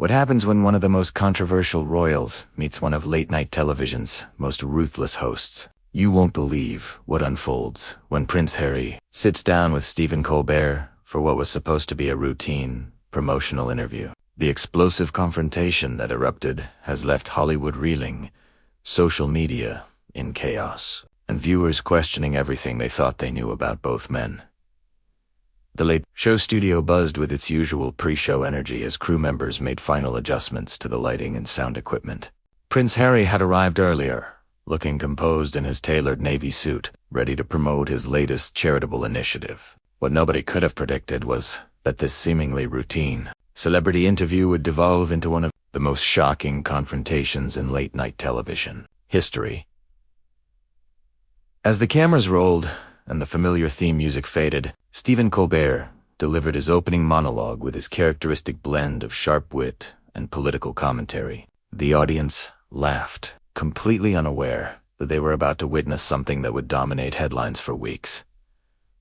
What happens when one of the most controversial royals meets one of late-night television's most ruthless hosts? You won't believe what unfolds when Prince Harry sits down with Stephen Colbert for what was supposed to be a routine, promotional interview. The explosive confrontation that erupted has left Hollywood reeling, social media in chaos, and viewers questioning everything they thought they knew about both men. The late show studio buzzed with its usual pre-show energy as crew members made final adjustments to the lighting and sound equipment. Prince Harry had arrived earlier, looking composed in his tailored navy suit, ready to promote his latest charitable initiative. What nobody could have predicted was that this seemingly routine celebrity interview would devolve into one of the most shocking confrontations in late-night television history. As the cameras rolled and the familiar theme music faded, Stephen Colbert delivered his opening monologue with his characteristic blend of sharp wit and political commentary. The audience laughed, completely unaware that they were about to witness something that would dominate headlines for weeks.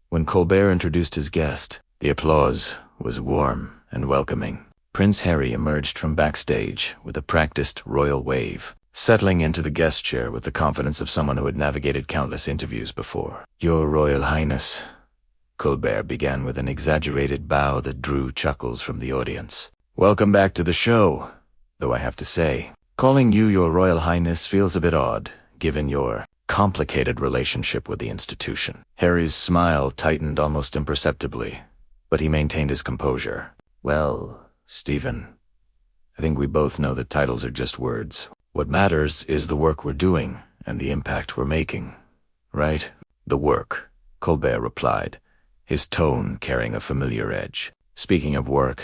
When Colbert introduced his guest, the applause was warm and welcoming. Prince Harry emerged from backstage with a practiced royal wave, settling into the guest chair with the confidence of someone who had navigated countless interviews before. "Your Royal Highness," Colbert began with an exaggerated bow that drew chuckles from the audience. "Welcome back to the show, though I have to say, calling you Your Royal Highness feels a bit odd, given your complicated relationship with the institution." Harry's smile tightened almost imperceptibly, but he maintained his composure. "Well, Stephen, I think we both know that titles are just words. What matters is the work we're doing and the impact we're making, right?" "The work," Colbert replied, his tone carrying a familiar edge. "Speaking of work,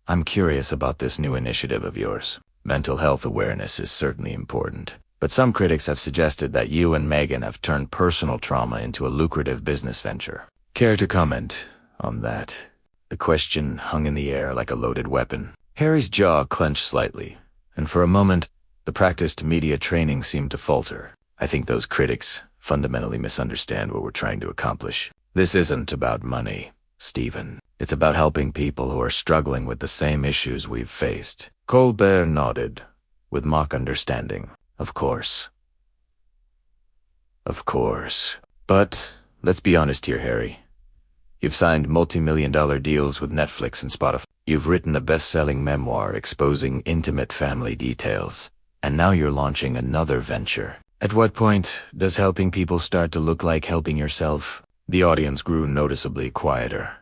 I'm curious about this new initiative of yours. Mental health awareness is certainly important, but some critics have suggested that you and Meghan have turned personal trauma into a lucrative business venture. Care to comment on that?" The question hung in the air like a loaded weapon. Harry's jaw clenched slightly, and for a moment, the practiced media training seemed to falter. "I think those critics fundamentally misunderstand what we're trying to accomplish. This isn't about money, Stephen. It's about helping people who are struggling with the same issues we've faced." Colbert nodded, with mock understanding. Of course. But let's be honest here, Harry. You've signed multi-million-dollar deals with Netflix and Spotify. You've written a best-selling memoir exposing intimate family details. And now you're launching another venture. At what point does helping people start to look like helping yourself? The audience grew noticeably quieter,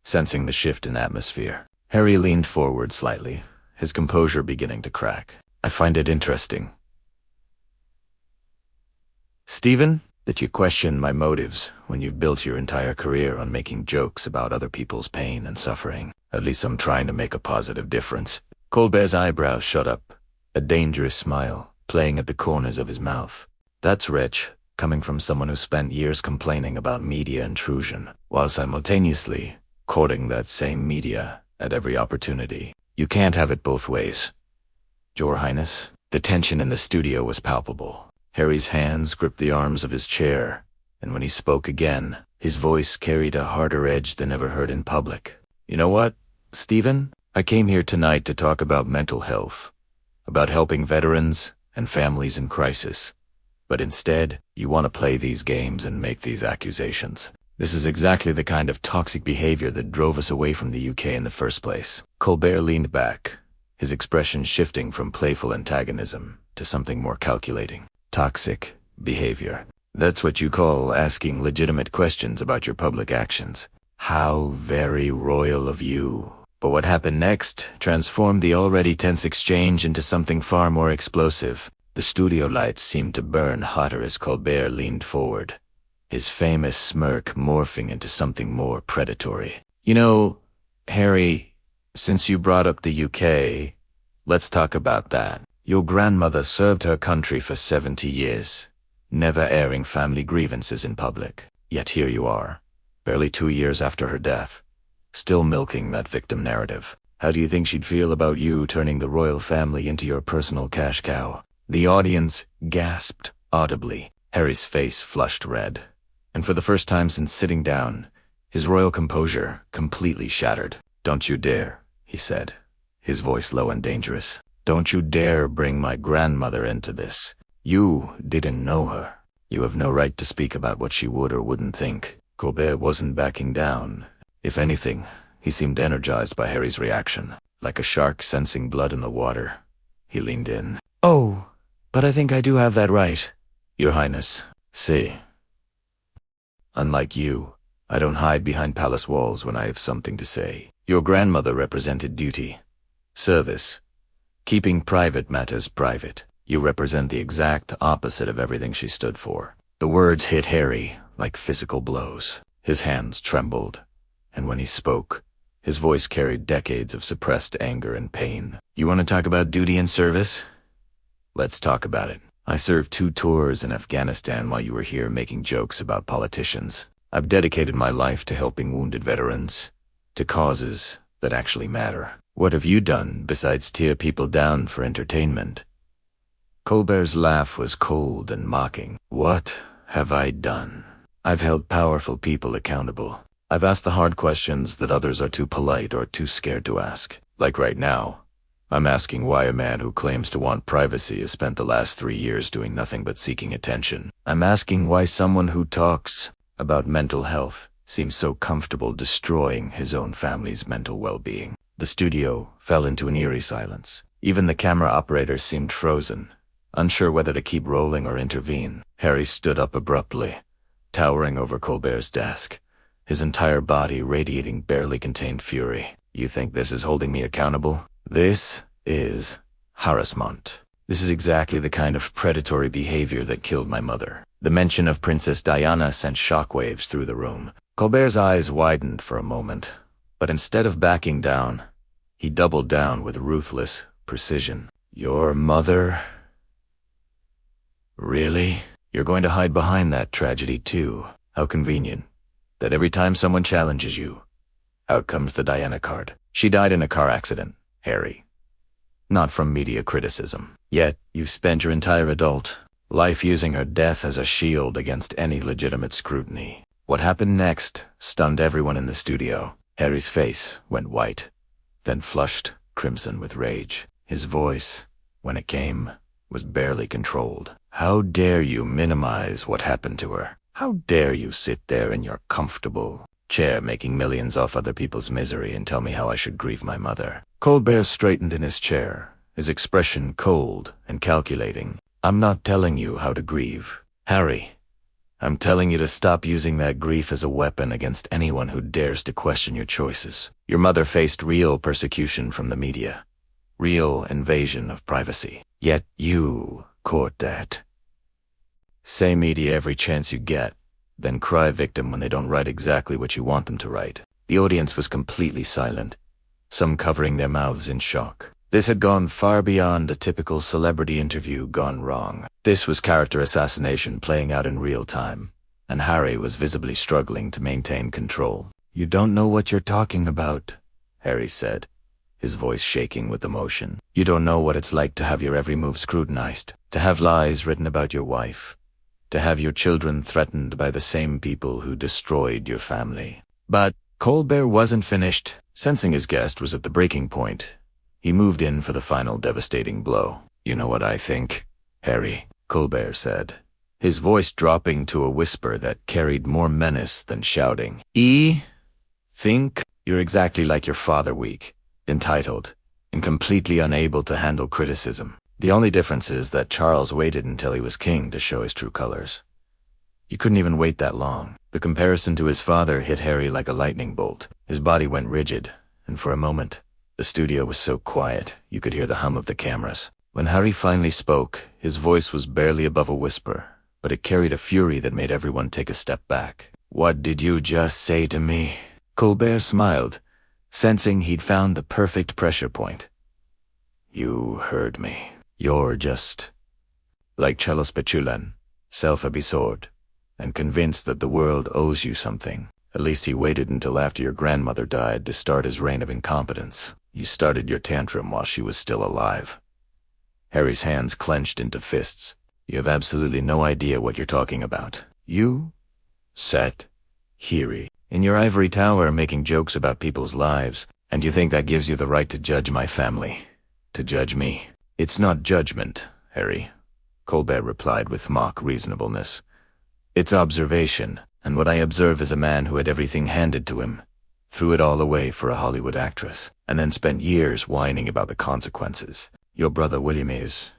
sensing the shift in atmosphere. Harry leaned forward slightly, his composure beginning to crack. "I find it interesting, Stephen, that you question my motives when you've built your entire career on making jokes about other people's pain and suffering. At least I'm trying to make a positive difference." Colbert's eyebrows shot up, a dangerous smile playing at the corners of his mouth. "That's rich, coming from someone who spent years complaining about media intrusion, while simultaneously courting that same media at every opportunity. You can't have it both ways, Your Highness." The tension in the studio was palpable. Harry's hands gripped the arms of his chair, and when he spoke again, his voice carried a harder edge than ever heard in public. "You know what, Stephen? I came here tonight to talk about mental health, about helping veterans and families in crisis. But instead, you want to play these games and make these accusations. This is exactly the kind of toxic behavior that drove us away from the UK in the first place." Colbert leaned back, his expression shifting from playful antagonism to something more calculating. "Toxic behavior. That's what you call asking legitimate questions about your public actions. How very royal of you." But what happened next transformed the already tense exchange into something far more explosive. The studio lights seemed to burn hotter as Colbert leaned forward, his famous smirk morphing into something more predatory. "You know, Harry, since you brought up the UK, let's talk about that. Your grandmother served her country for 70 years, never airing family grievances in public. Yet here you are, barely 2 years after her death, still milking that victim narrative. How do you think she'd feel about you turning the royal family into your personal cash cow?" The audience gasped audibly. Harry's face flushed red, and for the first time since sitting down, his royal composure completely shattered. "Don't you dare," he said, his voice low and dangerous. "Don't you dare bring my grandmother into this. You didn't know her. You have no right to speak about what she would or wouldn't think." Colbert wasn't backing down. If anything, he seemed energized by Harry's reaction. Like a shark sensing blood in the water, he leaned in. "Oh, but I think I do have that right, Your Highness. See, unlike you, I don't hide behind palace walls when I have something to say. Your grandmother represented duty, service, keeping private matters private. You represent the exact opposite of everything she stood for." The words hit Harry like physical blows. His hands trembled, and when he spoke, his voice carried decades of suppressed anger and pain. "You want to talk about duty and service? Let's talk about it. I served 2 tours in Afghanistan while you were here making jokes about politicians. I've dedicated my life to helping wounded veterans, to causes that actually matter. What have you done besides tear people down for entertainment?" Colbert's laugh was cold and mocking. "What have I done? I've held powerful people accountable. I've asked the hard questions that others are too polite or too scared to ask. Like right now, I'm asking why a man who claims to want privacy has spent the last 3 years doing nothing but seeking attention. I'm asking why someone who talks about mental health seems so comfortable destroying his own family's mental well-being." The studio fell into an eerie silence. Even the camera operator seemed frozen, unsure whether to keep rolling or intervene. Harry stood up abruptly, towering over Colbert's desk, his entire body radiating barely contained fury. "You think this is holding me accountable? This is harassment. This is exactly the kind of predatory behavior that killed my mother." The mention of Princess Diana sent shockwaves through the room. Colbert's eyes widened for a moment, but instead of backing down, he doubled down with ruthless precision. "Your mother? Really? You're going to hide behind that tragedy too? How convenient that every time someone challenges you, out comes the Diana card. She died in a car accident, Harry. Not from media criticism. Yet, you've spent your entire adult life using her death as a shield against any legitimate scrutiny." What happened next stunned everyone in the studio. Harry's face went white, then flushed crimson with rage. His voice, when it came, was barely controlled. "How dare you minimize what happened to her? How dare you sit there in your comfortable chair making millions off other people's misery and tell me how I should grieve my mother?" Colbert straightened in his chair, his expression cold and calculating. "I'm not telling you how to grieve, Harry. I'm telling you to stop using that grief as a weapon against anyone who dares to question your choices. Your mother faced real persecution from the media, real invasion of privacy. Yet you court that. Say media every chance you get, then cry victim when they don't write exactly what you want them to write." The audience was completely silent, some covering their mouths in shock. This had gone far beyond a typical celebrity interview gone wrong. This was character assassination playing out in real time, and Harry was visibly struggling to maintain control. "You don't know what you're talking about," Harry said, his voice shaking with emotion. "You don't know what it's like to have your every move scrutinized, to have lies written about your wife, to have your children threatened by the same people who destroyed your family." But Colbert wasn't finished. Sensing his guest was at the breaking point, he moved in for the final devastating blow. "You know what I think, Harry," Colbert said, his voice dropping to a whisper that carried more menace than shouting. Think? You're exactly like your father, weak, entitled, and completely unable to handle criticism. The only difference is that Charles waited until he was king to show his true colors. You couldn't even wait that long. The comparison to his father hit Harry like a lightning bolt. His body went rigid, and for a moment, the studio was so quiet you could hear the hum of the cameras. When Harry finally spoke, his voice was barely above a whisper, but it carried a fury that made everyone take a step back. "What did you just say to me?" Colbert smiled, sensing he'd found the perfect pressure point. "You heard me. You're just like Cello Spechulan, self-absorbed, and convinced that the world owes you something. At least he waited until after your grandmother died to start his reign of incompetence. You started your tantrum while she was still alive." Harry's hands clenched into fists. "You have absolutely no idea what you're talking about. You sat here in your ivory tower making jokes about people's lives, And you think that gives you the right to judge my family? To judge me? It's not judgment, Harry, Colbert replied with mock reasonableness. It's observation, and what I observe is a man who had everything handed to him, threw it all away for a Hollywood actress, and then spent years whining about the consequences. Your brother William is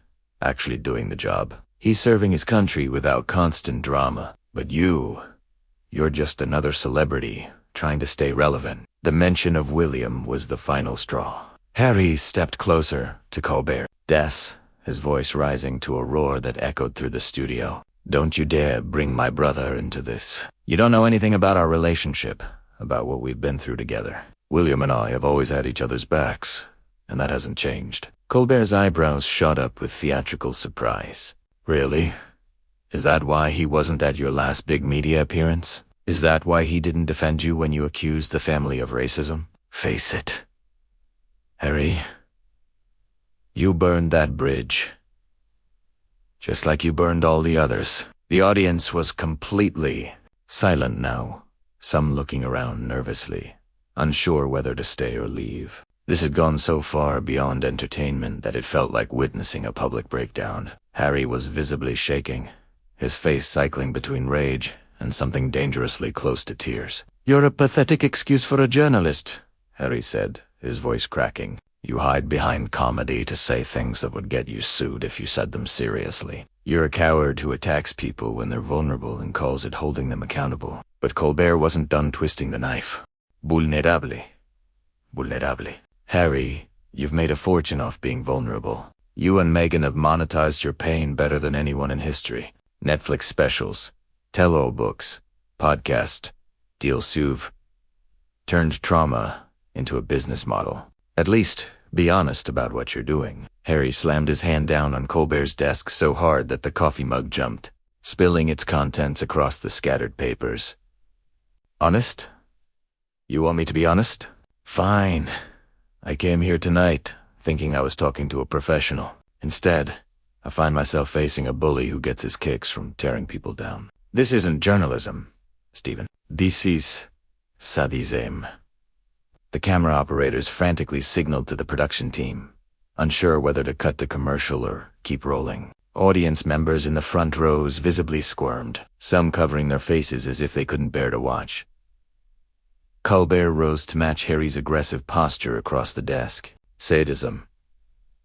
actually doing the job. He's serving his country without constant drama. But you're just another celebrity trying to stay relevant. The mention of William was the final straw. Harry stepped closer to Colbert. Des, his voice rising to a roar that echoed through the studio. Don't you dare bring my brother into this. You don't know anything about our relationship, about what we've been through together. William and I have always had each other's backs, and that hasn't changed. Colbert's eyebrows shot up with theatrical surprise. Really? Is that why he wasn't at your last big media appearance? Is that why he didn't defend you when you accused the family of racism? Face it, Harry. You burned that bridge, just like you burned all the others. The audience was completely silent now, some looking around nervously, unsure whether to stay or leave. This had gone so far beyond entertainment that it felt like witnessing a public breakdown. Harry was visibly shaking, his face cycling between rage and something dangerously close to tears. You're a pathetic excuse for a journalist, Harry said, his voice cracking. You hide behind comedy to say things that would get you sued if you said them seriously. You're a coward who attacks people when they're vulnerable and calls it holding them accountable. But Colbert wasn't done twisting the knife. Vulnerable. Vulnerable. Harry, you've made a fortune off being vulnerable. You and Meghan have monetized your pain better than anyone in history. Netflix specials, tell-all books, podcast, deal suve. Turned trauma into a business model. At least, be honest about what you're doing. Harry slammed his hand down on Colbert's desk so hard that the coffee mug jumped, spilling its contents across the scattered papers. Honest? You want me to be honest? Fine. I came here tonight, thinking I was talking to a professional. Instead, I find myself facing a bully who gets his kicks from tearing people down. This isn't journalism, Stephen. This is sadism. The camera operators frantically signaled to the production team, unsure whether to cut to commercial or keep rolling. Audience members in the front rows visibly squirmed, some covering their faces as if they couldn't bear to watch. Colbert rose to match Harry's aggressive posture across the desk. Sadism.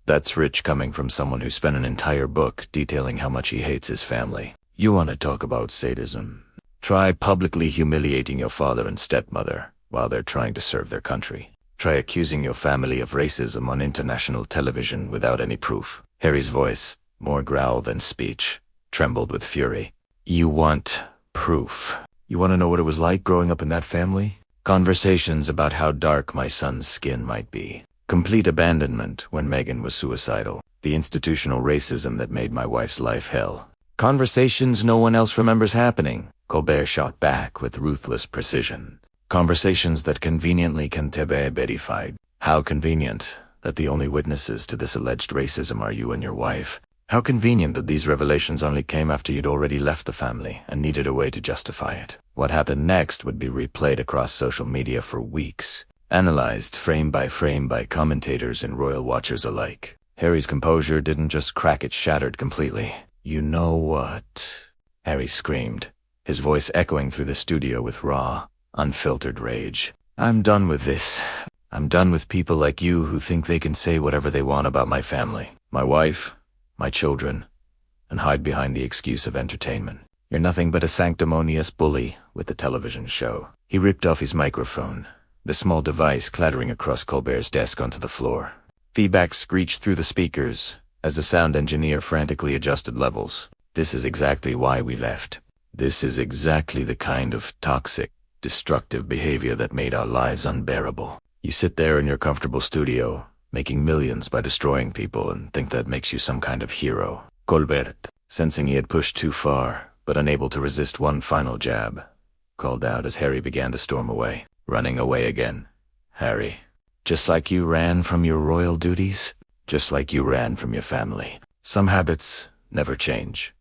That's rich coming from someone who spent an entire book detailing how much he hates his family. You want to talk about sadism? Try publicly humiliating your father and stepmother while they're trying to serve their country. Try accusing your family of racism on international television without any proof. Harry's voice, more growl than speech, trembled with fury. You want proof. You want to know what it was like growing up in that family? Conversations about how dark my son's skin might be. Complete abandonment when Meghan was suicidal. The institutional racism that made my wife's life hell. Conversations no one else remembers happening, Colbert shot back with ruthless precision. Conversations that conveniently can be verified. How convenient that the only witnesses to this alleged racism are you and your wife. How convenient that these revelations only came after you'd already left the family and needed a way to justify it. What happened next would be replayed across social media for weeks, analyzed frame by commentators and royal watchers alike. Harry's composure didn't just crack, it shattered completely. You know what? Harry screamed, his voice echoing through the studio with raw, unfiltered rage. I'm done with this. I'm done with people like you who think they can say whatever they want about my family, my wife, my children, and hide behind the excuse of entertainment. You're nothing but a sanctimonious bully with the television show. He ripped off his microphone, the small device clattering across Colbert's desk onto the floor. Feedback screeched through the speakers as the sound engineer frantically adjusted levels. This is exactly why we left. This is exactly the kind of toxic, destructive behavior that made our lives unbearable. You sit there in your comfortable studio, making millions by destroying people, and think that makes you some kind of hero. Colbert, sensing he had pushed too far, but unable to resist one final jab, called out as Harry began to storm away. Running away again. Harry, just like you ran from your royal duties, just like you ran from your family. Some habits never change.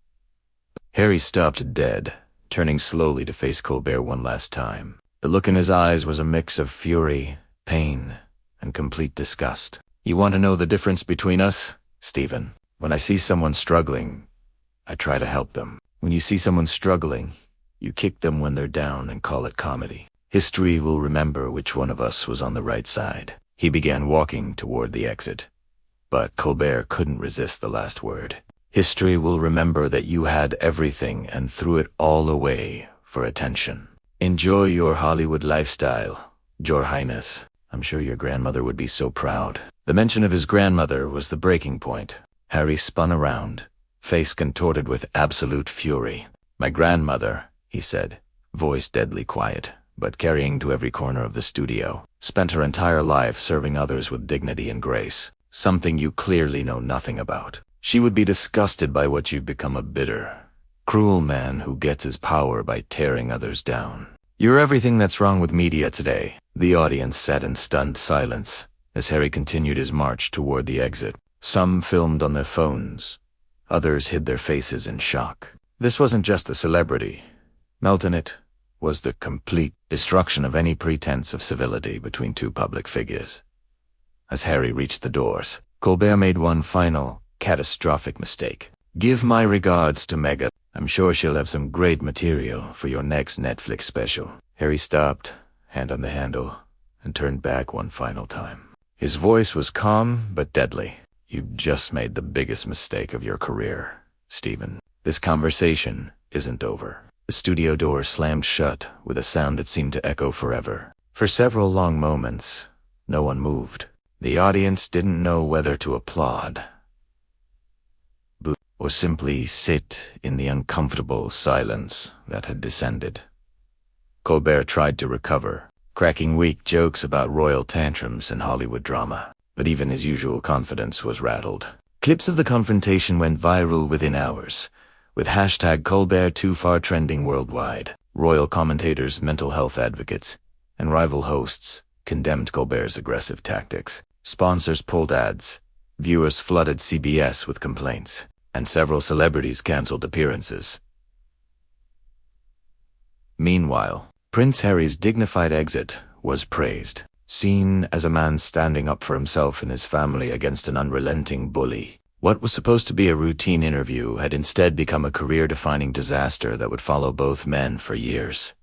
Harry stopped dead, turning slowly to face Colbert one last time. The look in his eyes was a mix of fury, pain, and complete disgust. You want to know the difference between us, Stephen? When I see someone struggling, I try to help them. When you see someone struggling, you kick them when they're down and call it comedy. History will remember which one of us was on the right side. He began walking toward the exit, but Colbert couldn't resist the last word. History will remember that you had everything and threw it all away for attention. Enjoy your Hollywood lifestyle, Your Highness. I'm sure your grandmother would be so proud. The mention of his grandmother was the breaking point. Harry spun around, face contorted with absolute fury. My grandmother, he said, voice deadly quiet, but carrying to every corner of the studio, spent her entire life serving others with dignity and grace, something you clearly know nothing about. She would be disgusted by what you've become, a bitter, cruel man who gets his power by tearing others down. You're everything that's wrong with media today. The audience sat in stunned silence as Harry continued his march toward the exit. Some filmed on their phones. Others hid their faces in shock. This wasn't just a celebrity. Melton, it was the complete destruction of any pretense of civility between two public figures. As Harry reached the doors, Colbert made one final, catastrophic mistake. Give my regards to Megha. I'm sure she'll have some great material for your next Netflix special. Harry stopped, hand on the handle, and turned back one final time. His voice was calm but deadly. You've just made the biggest mistake of your career, Stephen. This conversation isn't over. The studio door slammed shut with a sound that seemed to echo forever. For several long moments, no one moved. The audience didn't know whether to applaud, boo, or simply sit in the uncomfortable silence that had descended. Colbert tried to recover, cracking weak jokes about royal tantrums and Hollywood drama, but even his usual confidence was rattled. Clips of the confrontation went viral within hours, with hashtag #ColbertTooFar trending worldwide. Royal commentators, mental health advocates, and rival hosts condemned Colbert's aggressive tactics. Sponsors pulled ads, viewers flooded CBS with complaints, and several celebrities canceled appearances. Meanwhile, Prince Harry's dignified exit was praised, seen as a man standing up for himself and his family against an unrelenting bully. What was supposed to be a routine interview had instead become a career-defining disaster that would follow both men for years.